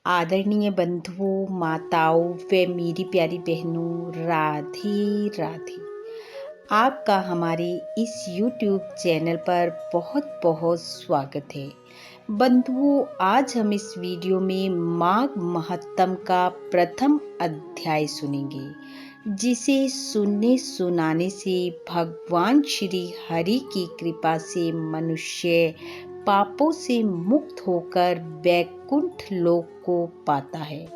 आदरणीय बंधुओं, माताओं व मेरी प्यारी बहनों, राधे राधे। आपका हमारे इस YouTube चैनल पर बहुत बहुत स्वागत है। बंधुओं, आज हम इस वीडियो में माघ महात्म का प्रथम अध्याय सुनेंगे, जिसे सुनने सुनाने से भगवान श्री हरि की कृपा से मनुष्य पापों से मुक्त होकर वैकुंठ लोक को पाता है।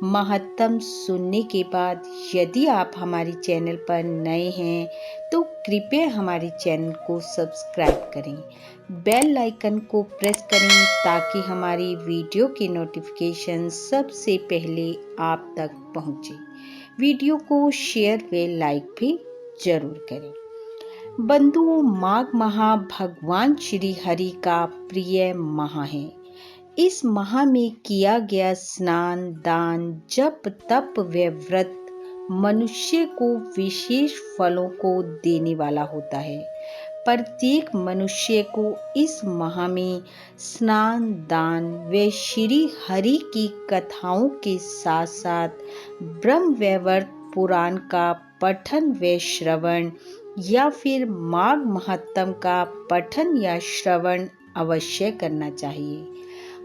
महात्म सुनने के बाद यदि आप हमारे चैनल पर नए हैं तो कृपया हमारे चैनल को सब्सक्राइब करें, बेल आइकन को प्रेस करें ताकि हमारी वीडियो की नोटिफिकेशन सबसे पहले आप तक पहुंचे। वीडियो को शेयर व लाइक भी जरूर करें। बंधुओं, माघ माह भगवान श्री हरि का प्रिय माह है। इस माह में किया गया स्नान, दान, जप, तप व व्रत मनुष्य को विशेष फलों को देने वाला होता है। प्रत्येक मनुष्य को इस माह में स्नान, दान व श्री हरि की कथाओं के साथ साथ ब्रह्म वैवर्त पुराण का पठन व श्रवण या फिर माघ महात्म का पठन या श्रवण अवश्य करना चाहिए।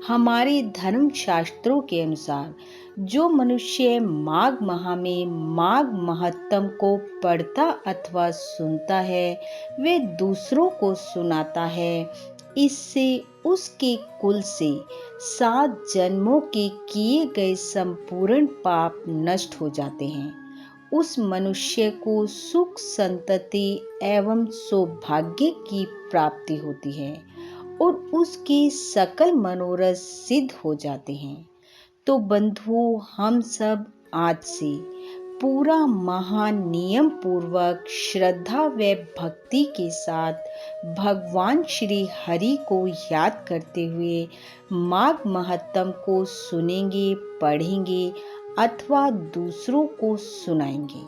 हमारे धर्म शास्त्रों के अनुसार जो मनुष्य माघ माह में माघ महात्म को पढ़ता अथवा सुनता है, वे दूसरों को सुनाता है। इससे उसके कुल से 7 जन्मों के किए गए संपूर्ण पाप नष्ट हो जाते हैं। उस मनुष्य को सुख, संतति एवं सौभाग्य की प्राप्ति होती है और उसके सकल मनोरथ सिद्ध हो जाते हैं। तो बंधुओं, हम सब आज से पूरा महानियम पूर्वक श्रद्धा व भक्ति के साथ भगवान श्री हरि को याद करते हुए माघ महात्म को सुनेंगे, पढ़ेंगे अथवा दूसरों को सुनाएंगे।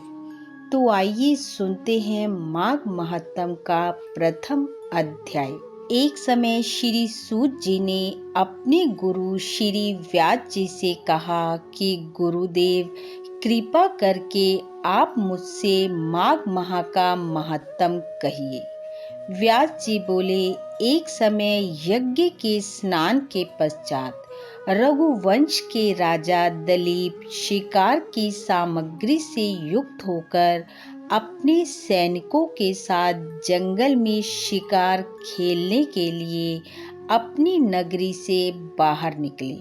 तो आइए सुनते हैं माघ महात्म का प्रथम अध्याय। एक समय श्री सूत जी ने अपने गुरु श्री व्यास जी से कहा कि गुरुदेव, कृपा करके आप मुझसे माघ माह का महात्म कहिए। व्यास जी बोले, एक समय यज्ञ के स्नान के पश्चात रघुवंश के राजा दिलीप शिकार की सामग्री से युक्त होकर अपने सैनिकों के साथ जंगल में शिकार खेलने के लिए अपनी नगरी से बाहर निकले।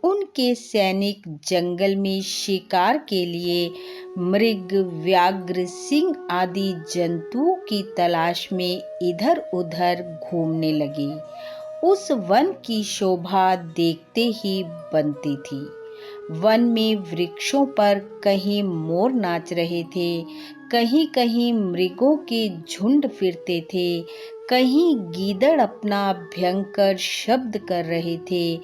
उनके सैनिक जंगल में शिकार के लिए मृग, व्याघ्र, सिंह आदि जंतुओं की तलाश में इधर उधर घूमने लगे। उस वन की शोभा देखते ही बनती थी। वन में वृक्षों पर कहीं मोर नाच रहे थे, कहीं कहीं मृगों के झुंड फिरते थे, कहीं गीदड़ अपना भयंकर शब्द कर रहे थे,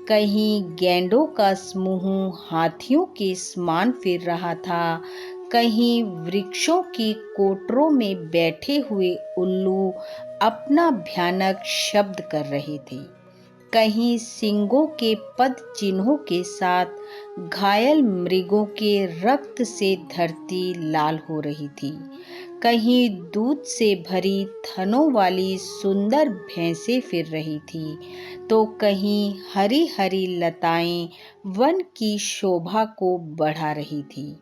कहीं गैंडों का समूह हाथियों के समान फिर रहा था, कहीं वृक्षों की कोटरों में बैठे हुए उल्लू अपना भयानक शब्द कर रहे थे, कहीं सिंगों के पद चिन्हों के साथ घायल मृगों के रक्त से धरती लाल हो रही थी, कहीं दूध से भरी थनों वाली सुंदर भैंसें फिर रही थी, तो कहीं हरी हरी लताएं वन की शोभा को बढ़ा रही थी।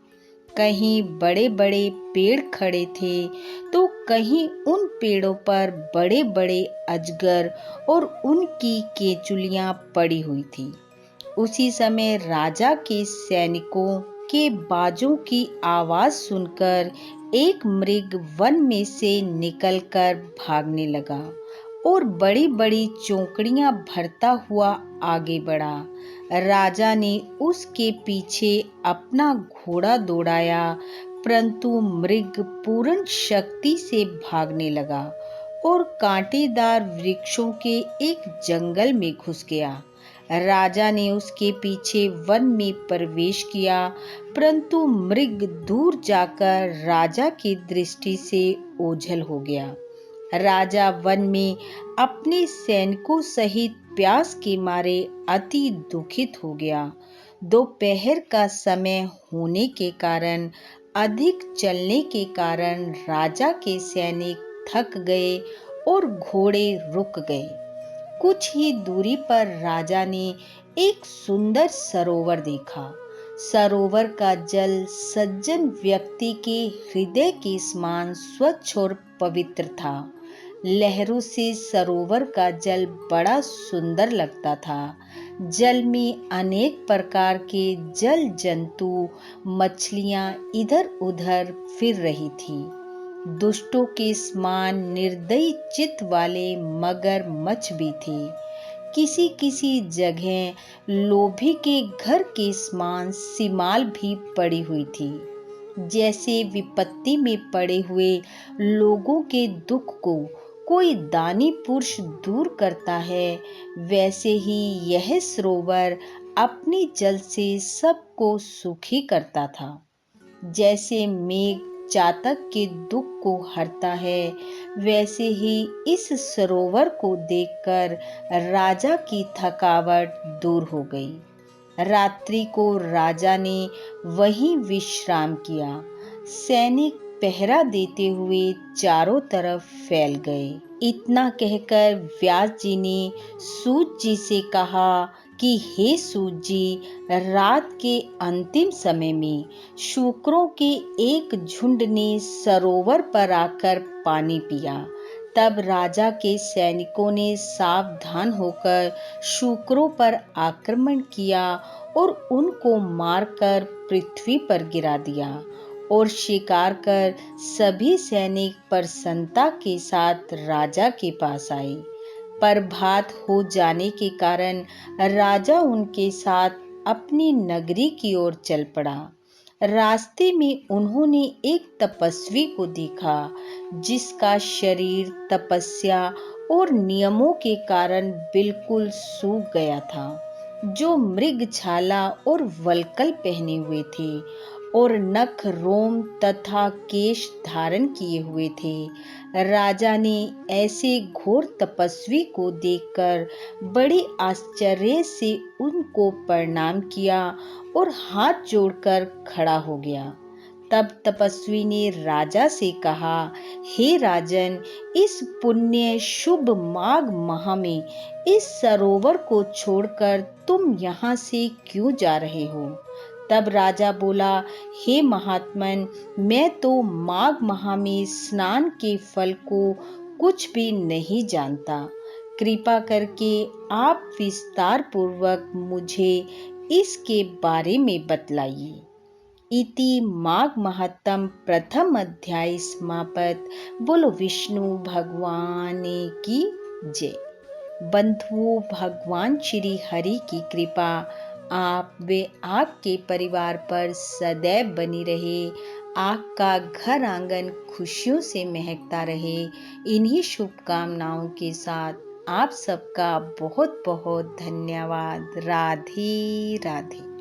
कहीं बड़े बड़े पेड़ खड़े थे तो कहीं उन पेड़ों पर बड़े बड़े अजगर और उनकी केचुलियां पड़ी हुई थी। उसी समय राजा के सैनिकों के बाजों की आवाज सुनकर एक मृग वन में से निकलकर भागने लगा और बड़ी बड़ी चौकड़ियां भरता हुआ आगे बढ़ा। राजा ने उसके पीछे अपना घोड़ा दौड़ाया, परंतु मृग पूर्ण शक्ति से भागने लगा और कांटेदार वृक्षों के एक जंगल में घुस गया। राजा ने उसके पीछे वन में प्रवेश किया, परंतु मृग दूर जाकर राजा की दृष्टि से ओझल हो गया। राजा वन में अपने सैनिकों सहित प्यास के मारे अति दुखित हो गया। दोपहर का समय होने के कारण, अधिक चलने के कारण राजा के सैनिक थक गए और घोड़े रुक गए। कुछ ही दूरी पर राजा ने एक सुंदर सरोवर देखा। सरोवर का जल सज्जन व्यक्ति के हृदय के समान स्वच्छ और पवित्र था। लहरों से सरोवर का जल बड़ा सुंदर लगता था। जल में अनेक प्रकार के जल जंतु, मछलियां इधर उधर फिर रही थी। दुष्टों के समान निर्दयी चित्त वाले मगरमच्छ भी थे। किसी किसी जगह लोभी के घर के समान सीमाल भी पड़ी हुई थी। जैसे विपत्ति में पड़े हुए लोगों के दुख को कोई दानी पुरुष दूर करता है, वैसे ही यह सरोवर अपने जल से सबको सुखी करता था। जैसे मेघ चातक के दुख को हरता है, वैसे ही इस सरोवर को देखकर राजा की थकावट दूर हो गई। रात्रि को राजा ने वहीं विश्राम किया। सैनिक पहरा देते हुए चारों तरफ फैल गए। इतना कहकर व्यास जी ने सूत जी से कहा कि हे सूत जी, रात के अंतिम समय में शूकरों के एक झुंड ने सरोवर पर आकर पानी पिया। तब राजा के सैनिकों ने सावधान होकर शूकरों पर आक्रमण किया और उनको मारकर पृथ्वी पर गिरा दिया। और शिकार कर सभी सैनिक प्रसन्नता के साथ राजा के पास आए। प्रभात हो जाने के कारण राजा उनके साथ अपनी नगरी की ओर चल पड़ा। रास्ते में उन्होंने एक तपस्वी को देखा, जिसका शरीर तपस्या और नियमों के कारण बिल्कुल सूख गया था, जो मृगछाला और वल्कल पहने हुए थे और नख, रोम तथा केश धारण किए हुए थे। राजा ने ऐसे घोर तपस्वी को देखकर बड़े आश्चर्य से उनको प्रणाम किया और हाथ जोड़कर खड़ा हो गया। तब तपस्वी ने राजा से कहा, हे राजन, इस पुण्य शुभ माघ माह में इस सरोवर को छोड़कर तुम यहाँ से क्यों जा रहे हो? तब राजा बोला, हे महात्मन, मैं तो माघ माह में स्नान के फल को कुछ भी नहीं जानता। कृपा करके आप विस्तार पूर्वक मुझे इसके बारे में बतलाइए। इति माघ महत्तम प्रथम अध्याय समाप्त। बोलो विष्णु भगवान की जय। बंधुओं, भगवान श्री हरि की कृपा आप व आपके परिवार पर सदैव बनी रहे। आपका घर आंगन खुशियों से महकता रहे। इन्हीं शुभकामनाओं के साथ आप सबका बहुत बहुत धन्यवाद। राधे राधे।